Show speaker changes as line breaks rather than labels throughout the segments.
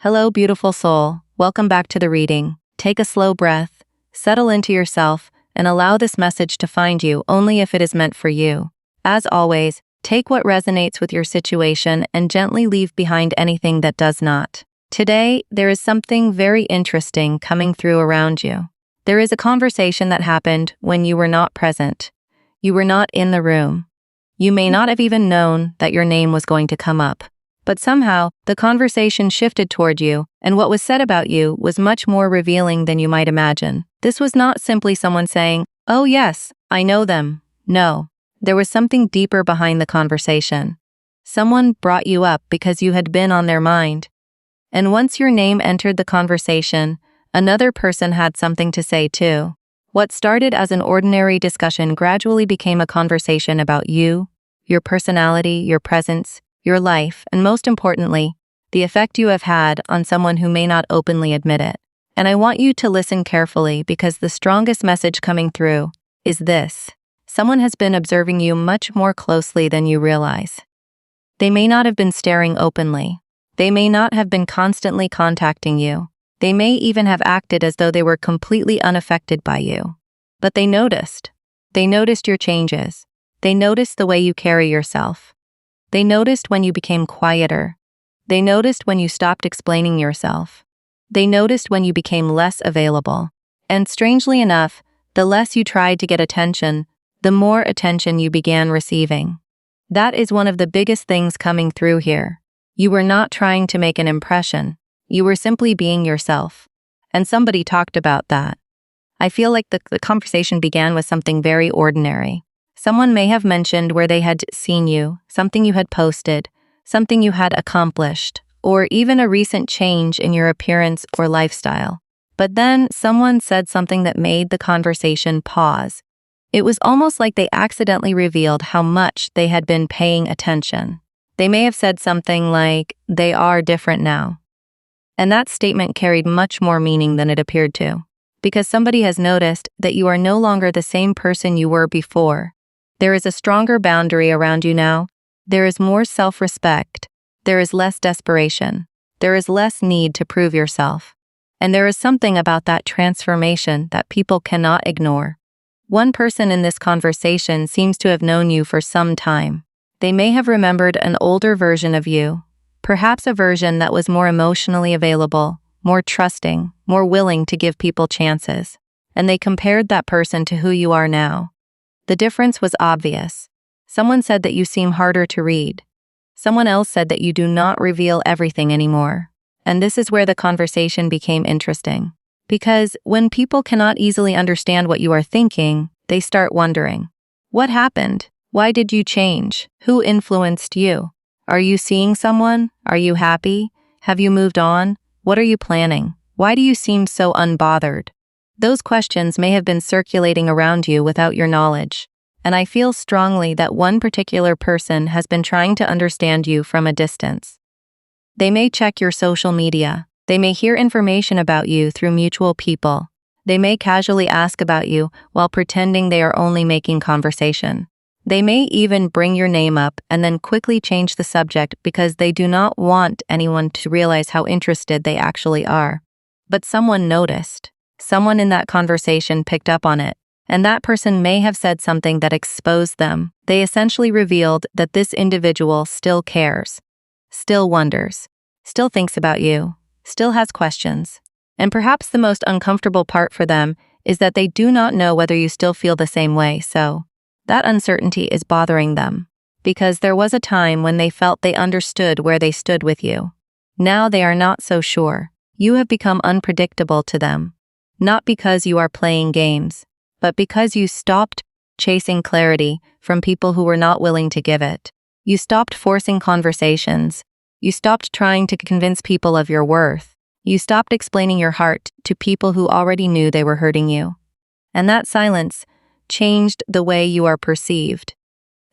Hello, beautiful soul. Welcome back to the reading. Take a slow breath, settle into yourself, and allow this message to find you only if it is meant for you. As always, take what resonates with your situation and gently leave behind anything that does not. Today, there is something very interesting coming through around you. There is a conversation that happened when you were not present. You were not in the room. You may not have even known that your name was going to come up. But somehow, the conversation shifted toward you, and what was said about you was much more revealing than you might imagine. This was not simply someone saying, "Oh yes, I know them." No, there was something deeper behind the conversation. Someone brought you up because you had been on their mind. And once your name entered the conversation, another person had something to say too. What started as an ordinary discussion gradually became a conversation about you, your personality, your presence, your life, and most importantly, the effect you have had on someone who may not openly admit it. And I want you to listen carefully because the strongest message coming through is this. Someone has been observing you much more closely than you realize. They may not have been staring openly. They may not have been constantly contacting you. They may even have acted as though they were completely unaffected by you. But they noticed. They noticed your changes. They noticed the way you carry yourself. They noticed when you became quieter. They noticed when you stopped explaining yourself. They noticed when you became less available. And strangely enough, the less you tried to get attention, the more attention you began receiving. That is one of the biggest things coming through here. You were not trying to make an impression. You were simply being yourself. And somebody talked about that. I feel like the conversation began with something very ordinary. Someone may have mentioned where they had seen you, something you had posted, something you had accomplished, or even a recent change in your appearance or lifestyle. But then someone said something that made the conversation pause. It was almost like they accidentally revealed how much they had been paying attention. They may have said something like, "They are different now." And that statement carried much more meaning than it appeared to. Because somebody has noticed that you are no longer the same person you were before. There is a stronger boundary around you now. There is more self-respect. There is less desperation. There is less need to prove yourself. And there is something about that transformation that people cannot ignore. One person in this conversation seems to have known you for some time. They may have remembered an older version of you, perhaps a version that was more emotionally available, more trusting, more willing to give people chances. And they compared that person to who you are now. The difference was obvious. Someone said that you seem harder to read. Someone else said that you do not reveal everything anymore. And this is where the conversation became interesting. Because when people cannot easily understand what you are thinking, they start wondering, what happened? Why did you change? Who influenced you? Are you seeing someone? Are you happy? Have you moved on? What are you planning? Why do you seem so unbothered? Those questions may have been circulating around you without your knowledge, and I feel strongly that one particular person has been trying to understand you from a distance. They may check your social media. They may hear information about you through mutual people. They may casually ask about you while pretending they are only making conversation. They may even bring your name up and then quickly change the subject because they do not want anyone to realize how interested they actually are. But someone noticed. Someone in that conversation picked up on it, and that person may have said something that exposed them. They essentially revealed that this individual still cares, still wonders, still thinks about you, still has questions. And perhaps the most uncomfortable part for them is that they do not know whether you still feel the same way, so that uncertainty is bothering them. Because there was a time when they felt they understood where they stood with you. Now they are not so sure. You have become unpredictable to them. Not because you are playing games, but because you stopped chasing clarity from people who were not willing to give it. You stopped forcing conversations. You stopped trying to convince people of your worth. You stopped explaining your heart to people who already knew they were hurting you. And that silence changed the way you are perceived.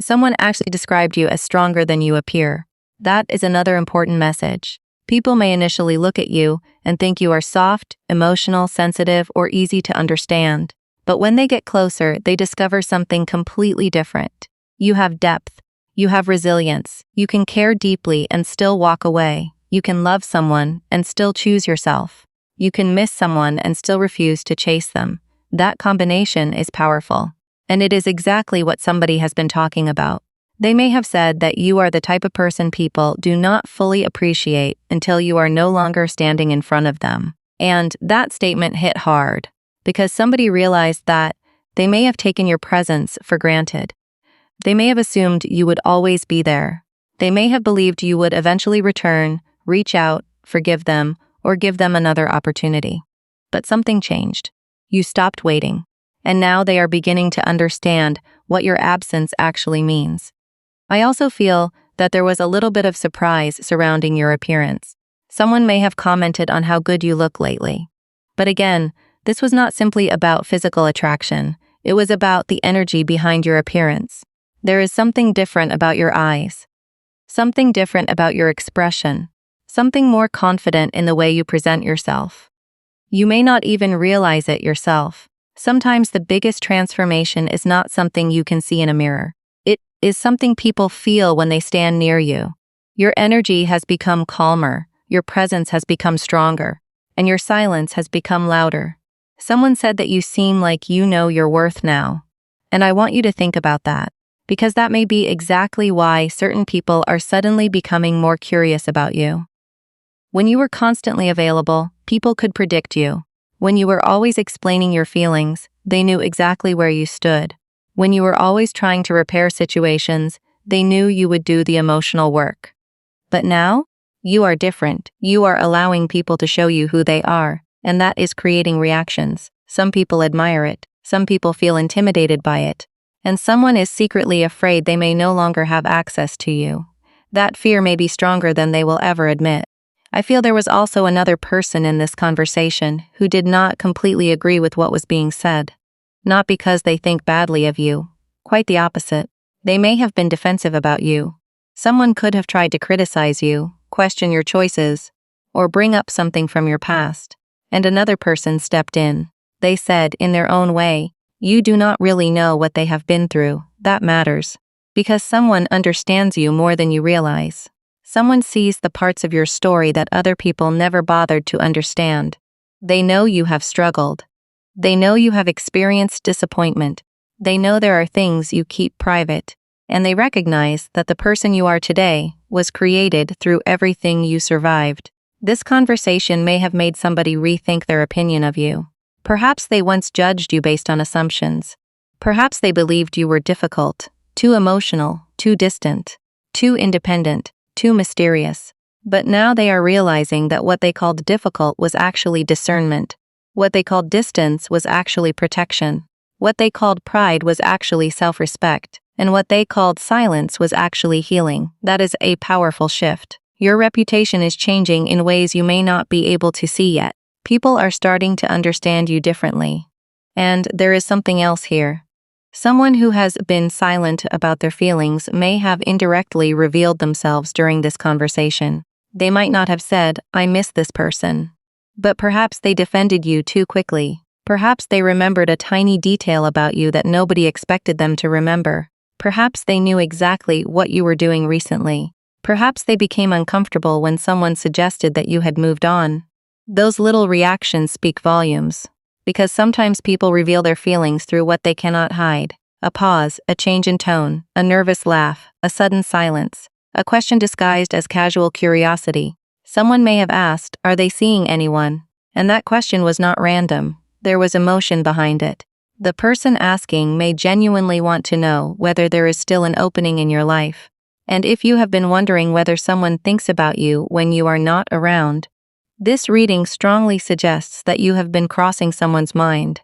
Someone actually described you as stronger than you appear. That is another important message. People may initially look at you and think you are soft, emotional, sensitive, or easy to understand. But when they get closer, they discover something completely different. You have depth. You have resilience. You can care deeply and still walk away. You can love someone and still choose yourself. You can miss someone and still refuse to chase them. That combination is powerful. And it is exactly what somebody has been talking about. They may have said that you are the type of person people do not fully appreciate until you are no longer standing in front of them. And that statement hit hard, because somebody realized that they may have taken your presence for granted. They may have assumed you would always be there. They may have believed you would eventually return, reach out, forgive them, or give them another opportunity. But something changed. You stopped waiting. And now they are beginning to understand what your absence actually means. I also feel that there was a little bit of surprise surrounding your appearance. Someone may have commented on how good you look lately. But again, this was not simply about physical attraction. It was about the energy behind your appearance. There is something different about your eyes. Something different about your expression. Something more confident in the way you present yourself. You may not even realize it yourself. Sometimes the biggest transformation is not something you can see in a mirror. It is something people feel when they stand near you. Your energy has become calmer, your presence has become stronger, and your silence has become louder. Someone said that you seem like you know your worth now. And I want you to think about that, because that may be exactly why certain people are suddenly becoming more curious about you. When you were constantly available, people could predict you. When you were always explaining your feelings, they knew exactly where you stood. When you were always trying to repair situations, they knew you would do the emotional work. But now, you are different. You are allowing people to show you who they are, and that is creating reactions. Some people admire it, some people feel intimidated by it, and someone is secretly afraid they may no longer have access to you. That fear may be stronger than they will ever admit. I feel there was also another person in this conversation who did not completely agree with what was being said. Not because they think badly of you. Quite the opposite. They may have been defensive about you. Someone could have tried to criticize you, question your choices, or bring up something from your past. And another person stepped in. They said, in their own way, you do not really know what they have been through. That matters. Because someone understands you more than you realize. Someone sees the parts of your story that other people never bothered to understand. They know you have struggled. They know you have experienced disappointment. They know there are things you keep private. And they recognize that the person you are today was created through everything you survived. This conversation may have made somebody rethink their opinion of you. Perhaps they once judged you based on assumptions. Perhaps they believed you were difficult, too emotional, too distant, too independent, too mysterious. But now they are realizing that what they called difficult was actually discernment. What they called distance was actually protection. What they called pride was actually self-respect. And what they called silence was actually healing. That is a powerful shift. Your reputation is changing in ways you may not be able to see yet. People are starting to understand you differently. And there is something else here. Someone who has been silent about their feelings may have indirectly revealed themselves during this conversation. They might not have said, I miss this person. But perhaps they defended you too quickly. Perhaps they remembered a tiny detail about you that nobody expected them to remember. Perhaps they knew exactly what you were doing recently. Perhaps they became uncomfortable when someone suggested that you had moved on. Those little reactions speak volumes. Because sometimes people reveal their feelings through what they cannot hide. A pause, a change in tone, a nervous laugh, a sudden silence, a question disguised as casual curiosity. Someone may have asked, are they seeing anyone? And that question was not random. There was emotion behind it. The person asking may genuinely want to know whether there is still an opening in your life. And if you have been wondering whether someone thinks about you when you are not around, this reading strongly suggests that you have been crossing someone's mind.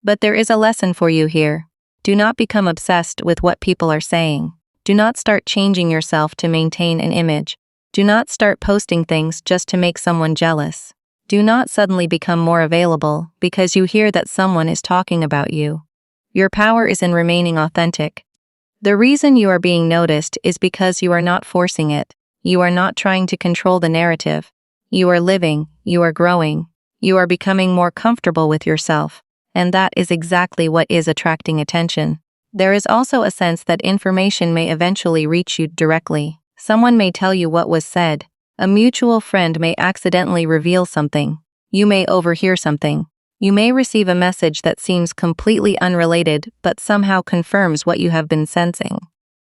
But there is a lesson for you here. Do not become obsessed with what people are saying. Do not start changing yourself to maintain an image. Do not start posting things just to make someone jealous. Do not suddenly become more available because you hear that someone is talking about you. Your power is in remaining authentic. The reason you are being noticed is because you are not forcing it. You are not trying to control the narrative. You are living, you are growing, you are becoming more comfortable with yourself, and that is exactly what is attracting attention. There is also a sense that information may eventually reach you directly. Someone may tell you what was said, A mutual friend may accidentally reveal something. You may overhear something. You may receive a message that seems completely unrelated but somehow confirms what you have been sensing.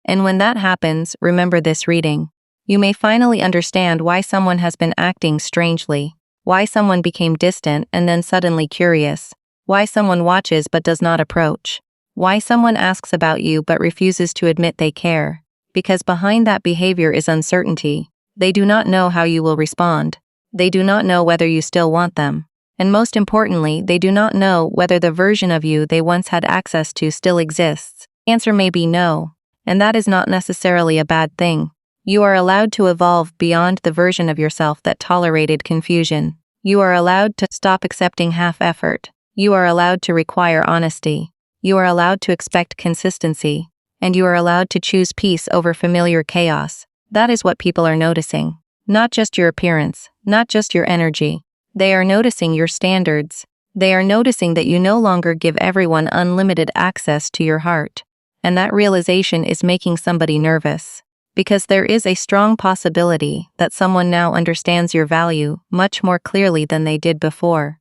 And when that happens, remember this reading. You may finally understand why someone has been acting strangely, why someone became distant and then suddenly curious, why someone watches but does not approach, why someone asks about you but refuses to admit they care. Because behind that behavior is uncertainty. They do not know how you will respond. They do not know whether you still want them. And most importantly, they do not know whether the version of you they once had access to still exists. Answer may be no. And that is not necessarily a bad thing. You are allowed to evolve beyond the version of yourself that tolerated confusion. You are allowed to stop accepting half-effort. You are allowed to require honesty. You are allowed to expect consistency. And you are allowed to choose peace over familiar chaos. That is what people are noticing. Not just your appearance, not just your energy. They are noticing your standards. They are noticing that you no longer give everyone unlimited access to your heart. And that realization is making somebody nervous. Because there is a strong possibility that someone now understands your value much more clearly than they did before.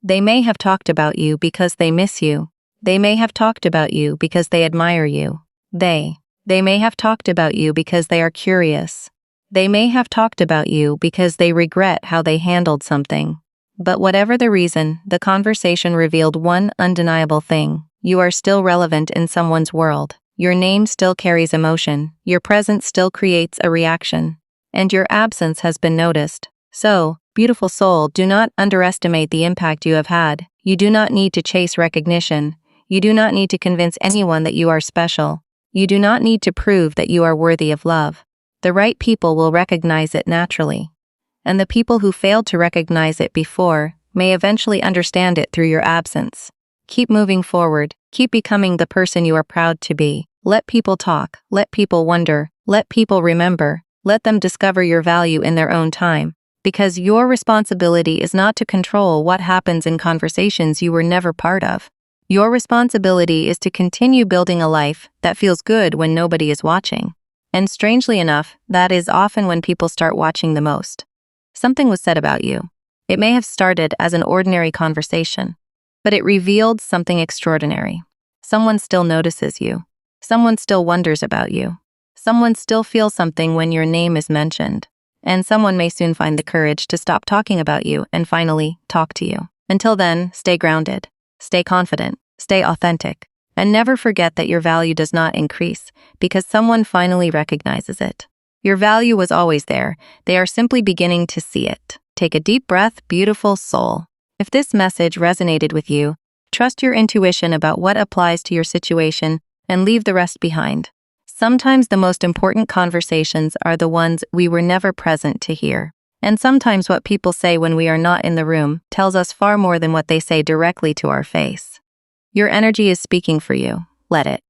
They may have talked about you because they miss you. They may have talked about you because they admire you. They may have talked about you because they are curious. They may have talked about you because they regret how they handled something. But whatever the reason, the conversation revealed one undeniable thing. You are still relevant in someone's world. Your name still carries emotion. Your presence still creates a reaction. And your absence has been noticed. So, beautiful soul, do not underestimate the impact you have had. You do not need to chase recognition. You do not need to convince anyone that you are special. You do not need to prove that you are worthy of love. The right people will recognize it naturally. And the people who failed to recognize it before may eventually understand it through your absence. Keep moving forward. Keep becoming the person you are proud to be. Let people talk. Let people wonder. Let people remember. Let them discover your value in their own time. Because your responsibility is not to control what happens in conversations you were never part of. Your responsibility is to continue building a life that feels good when nobody is watching. And strangely enough, that is often when people start watching the most. Something was said about you. It may have started as an ordinary conversation, but it revealed something extraordinary. Someone still notices you. Someone still wonders about you. Someone still feels something when your name is mentioned. And someone may soon find the courage to stop talking about you and finally talk to you. Until then, stay grounded. Stay confident, stay authentic, and never forget that your value does not increase because someone finally recognizes it. Your value was always there. They are simply beginning to see it. Take a deep breath, beautiful soul. If this message resonated with you, trust your intuition about what applies to your situation and leave the rest behind. Sometimes the most important conversations are the ones we were never present to hear. And sometimes what people say when we are not in the room tells us far more than what they say directly to our face. Your energy is speaking for you. Let it.